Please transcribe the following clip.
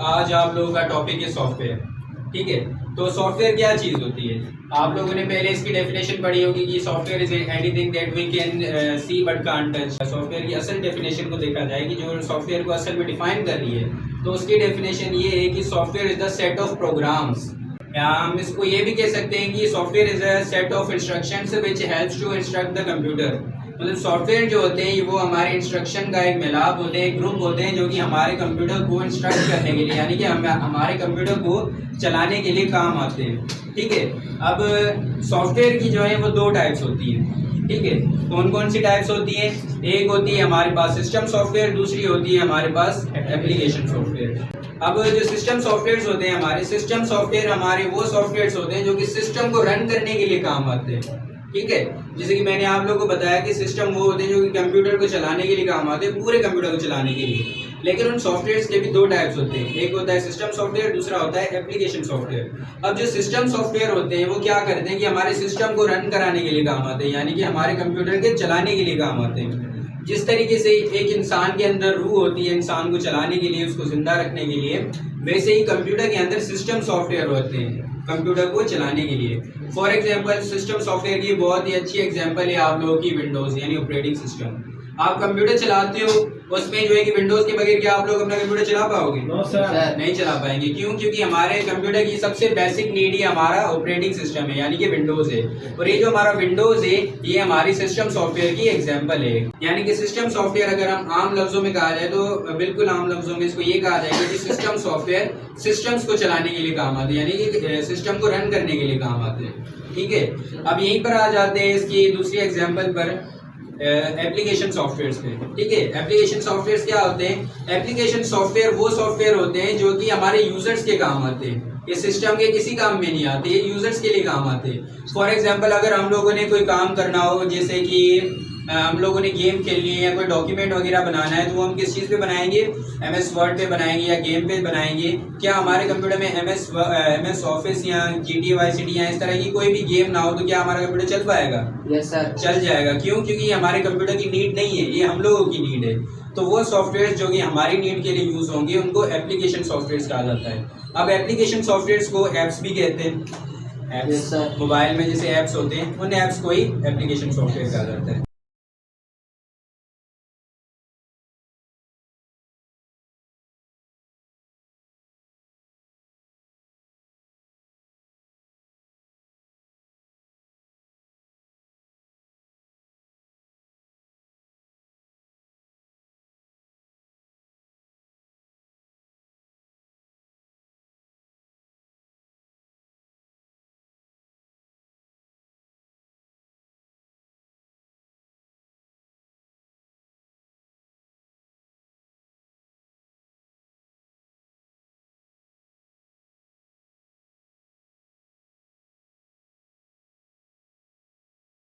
आज आप लोगों का टॉपिक है सॉफ्टवेयर। ठीक है, तो सॉफ्टवेयर क्या चीज़ होती है? आप लोगों ने पहले इसकी डेफिनेशन पढ़ी होगी कि software is anything that we can see but can't touch. Software की असल डेफिनेशन को देखा जाए कि जो सॉफ्टवेयर को असल में डिफाइन कर रही है, तो उसकी डेफिनेशन ये है कि software is the set of programs, या हम इसको ये भी कह सकते हैं कि software is a set of instructions which helps to instruct the computer. मतलब सॉफ्टवेयर जो होते हैं वो हमारे इंस्ट्रक्शन का एक मिलाप होते हैं, एक ग्रुप होते हैं जो कि हमारे कंप्यूटर को इंस्ट्रक्ट करने के लिए, यानी कि हमारे कंप्यूटर को चलाने के लिए काम आते हैं। ठीक है, अब सॉफ्टवेयर की जो है वो दो टाइप्स होती हैं। ठीक है, कौन कौन सी टाइप्स होती हैं? एक होती है हमारे पास सिस्टम सॉफ्टवेयर, दूसरी होती है हमारे पास एप्लीकेशन सॉफ्टवेयर। अब जो सिस्टम सॉफ्टवेयर होते हैं, हमारे सिस्टम सॉफ्टवेयर हमारे वो सॉफ्टवेयर होते हैं जो कि सिस्टम को रन करने के लिए काम आते हैं। ठीक है, जैसे कि मैंने आप लोगों को बताया कि सिस्टम वो होते हैं जो कि कंप्यूटर को चलाने के लिए काम आते हैं, पूरे कंप्यूटर को चलाने के लिए। लेकिन उन सॉफ्टवेयर्स के भी दो टाइप्स होते हैं, एक होता है सिस्टम सॉफ्टवेयर, दूसरा होता है एप्लीकेशन सॉफ्टवेयर। अब जो सिस्टम सॉफ्टवेयर होते हैं वो क्या करते हैं कि हमारे सिस्टम को रन कराने के लिए काम आते हैं, यानी कि हमारे कंप्यूटर के चलाने के लिए काम आते हैं। जिस तरीके से एक इंसान के अंदर रूह होती है इंसान को चलाने के लिए, उसको जिंदा रखने के लिए, वैसे ही कंप्यूटर के अंदर सिस्टम सॉफ्टवेयर होते हैं कंप्यूटर को चलाने के लिए। फॉर एग्जांपल सिस्टम सॉफ्टवेयर की बहुत ही अच्छी एग्जांपल है आप लोगों की विंडोज़ यानी ऑपरेटिंग सिस्टम। आप कंप्यूटर चलाते हो, उसमें जो है कि विंडोज़ के बगैर क्या आप लोग अपना कंप्यूटर चला पाओगे? नो सर, नहीं चला पाएंगे। क्यों? क्योंकि हमारे कंप्यूटर की सबसे बेसिक नीड ही हमारा ऑपरेटिंग सिस्टम है, यानी कि विंडोज़ है। और ये जो हमारा विंडोज़ है ये हमारी सिस्टम सॉफ्टवेयर की एग्जाम्पल है। यानी कि सिस्टम सॉफ्टवेयर अगर हम आम लफ्जों में कहा जाए तो बिल्कुल आम लफ्जों में इसको ये कहा जाएगा कि सिस्टम सॉफ्टवेयर सिस्टम्स को चलाने के लिए काम आते हैं, यानी कि सिस्टम को रन करने के लिए काम आते हैं। ठीक है, अब यहीं पर आ जाते हैं इसकी दूसरी एग्जाम्पल पर, एप्लीकेशन सॉफ्टवेयर्स पे। ठीक है, एप्लीकेशन सॉफ्टवेयर्स क्या होते हैं? एप्लीकेशन सॉफ्टवेयर वो सॉफ्टवेयर होते हैं जो कि हमारे यूजर्स के काम आते हैं, ये सिस्टम के किसी काम में नहीं आते, ये यूजर्स के लिए काम आते हैं। फॉर एग्जांपल अगर हम लोगों ने कोई काम करना हो, जैसे कि हम लोगों ने गेम खेलनी है या कोई डॉक्यूमेंट वगैरह बनाना है, तो वो हम किस चीज़ पे बनाएंगे? MS वर्ड पे बनाएंगे या गेम पे बनाएंगे। क्या हमारे कंप्यूटर में MS ऑफिस या GTA Vice City या इस तरह की कोई भी गेम ना हो तो क्या हमारा कंप्यूटर चल पाएगा? यस सर, चल जाएगा। क्यों? क्योंकि ये हमारे कंप्यूटर की नीड नहीं है, ये हम लोगों की नीड है। तो वो सॉफ्टवेयर जो कि हमारी नीड के लिए यूज़ होंगे उनको एप्लीकेशन सॉफ्टवेयर कहा जाता है। अब एप्लीकेशन सॉफ्टवेयर को ऐप्स भी कहते हैं। ऐप्स मोबाइल में जैसे ऐप्स होते हैं, उन ऐप्स को ही एप्लीकेशन सॉफ्टवेयर कहा जाता है।